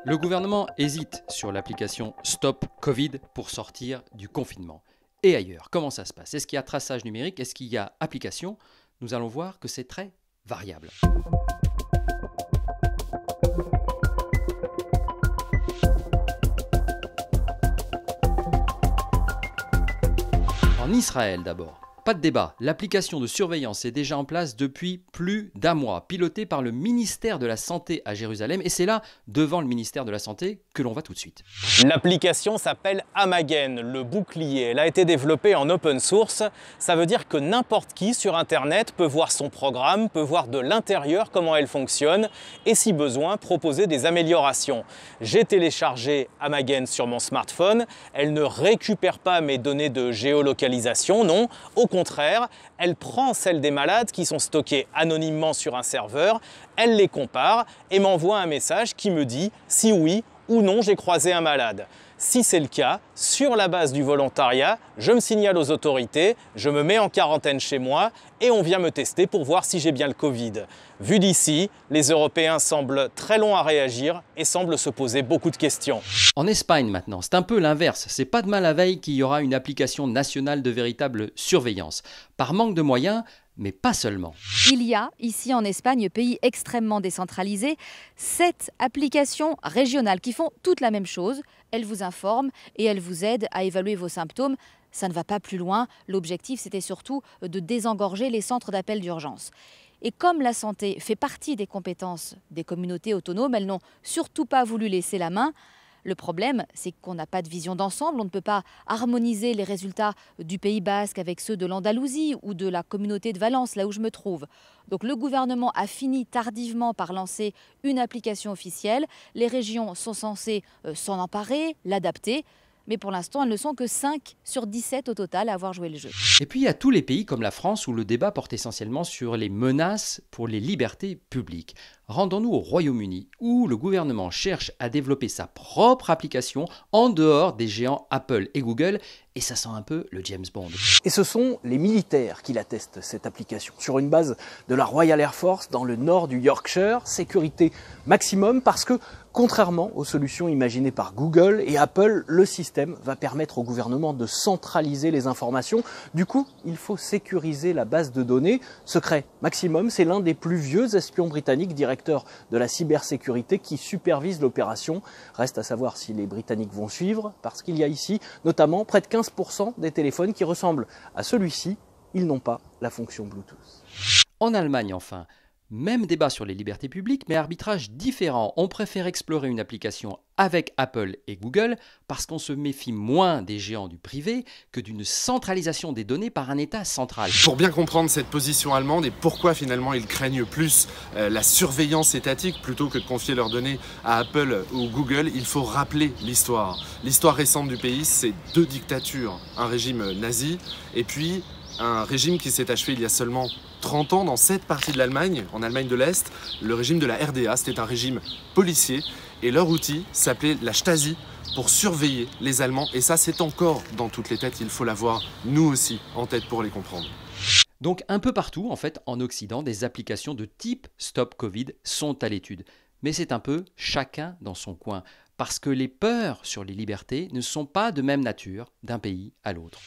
Le gouvernement hésite sur l'application Stop Covid pour sortir du confinement. Et ailleurs, comment ça se passe? Est-ce qu'il y a traçage numérique? Est-ce qu'il y a application? Nous allons voir que c'est très variable. En Israël d'abord. Pas de débat, l'application de surveillance est déjà en place depuis plus d'un mois, pilotée par le ministère de la Santé à Jérusalem, et c'est là, devant le ministère de la Santé, que l'on va tout de suite. L'application s'appelle Amagen, le bouclier. Elle a été développée en open source. Ça veut dire que n'importe qui sur Internet peut voir son programme, peut voir de l'intérieur comment elle fonctionne, et si besoin, proposer des améliorations. J'ai téléchargé Amagen sur mon smartphone. Elle ne récupère pas mes données de géolocalisation, non. Au contraire, elle prend celles des malades qui sont stockées anonymement sur un serveur, elle les compare et m'envoie un message qui me dit si oui ou non j'ai croisé un malade. Si c'est le cas, sur la base du volontariat, je me signale aux autorités, je me mets en quarantaine chez moi et on vient me tester pour voir si j'ai bien le Covid. Vu d'ici, les Européens semblent très longs à réagir et semblent se poser beaucoup de questions. En Espagne maintenant, c'est un peu l'inverse. C'est pas demain la veille qu'il y aura une application nationale de véritable surveillance. Par manque de moyens, mais pas seulement. Il y a, ici en Espagne, pays extrêmement décentralisé, 7 applications régionales qui font toutes la même chose. Elles vous informent et elles vous aident à évaluer vos symptômes. Ça ne va pas plus loin. L'objectif, c'était surtout de désengorger les centres d'appel d'urgence. Et comme la santé fait partie des compétences des communautés autonomes, elles n'ont surtout pas voulu laisser la main. Le problème, c'est qu'on n'a pas de vision d'ensemble. On ne peut pas harmoniser les résultats du Pays Basque avec ceux de l'Andalousie ou de la communauté de Valence, là où je me trouve. Donc le gouvernement a fini tardivement par lancer une application officielle. Les régions sont censées s'en emparer, l'adapter. Mais pour l'instant, elles ne sont que 5 sur 17 au total à avoir joué le jeu. Et puis il y a tous les pays comme la France où le débat porte essentiellement sur les menaces pour les libertés publiques. Rendons-nous au Royaume-Uni où le gouvernement cherche à développer sa propre application en dehors des géants Apple et Google, et ça sent un peu le James Bond. Et ce sont les militaires qui la testent, cette application, sur une base de la Royal Air Force dans le nord du Yorkshire. Sécurité maximum parce que, contrairement aux solutions imaginées par Google et Apple, le système va permettre au gouvernement de centraliser les informations. Du coup, il faut sécuriser la base de données. Secret maximum, c'est l'un des plus vieux espions britanniques, directeur de la cybersécurité, qui supervise l'opération. Reste à savoir si les Britanniques vont suivre, parce qu'il y a ici notamment près de 15% des téléphones qui ressemblent à celui-ci. Ils n'ont pas la fonction Bluetooth. En Allemagne enfin, même débat sur les libertés publiques, mais arbitrage différent. On préfère explorer une application avec Apple et Google parce qu'on se méfie moins des géants du privé que d'une centralisation des données par un État central. Pour bien comprendre cette position allemande et pourquoi finalement ils craignent plus la surveillance étatique plutôt que de confier leurs données à Apple ou Google, il faut rappeler l'histoire. L'histoire récente du pays, c'est 2 dictatures, un régime nazi et puis un régime qui s'est achevé il y a seulement 30 ans dans cette partie de l'Allemagne, en Allemagne de l'Est, le régime de la RDA. C'était un régime policier et leur outil s'appelait la Stasi pour surveiller les Allemands. Et ça, c'est encore dans toutes les têtes, il faut l'avoir nous aussi en tête pour les comprendre. Donc un peu partout, en fait, en Occident, des applications de type Stop Covid sont à l'étude. Mais c'est un peu chacun dans son coin, parce que les peurs sur les libertés ne sont pas de même nature d'un pays à l'autre.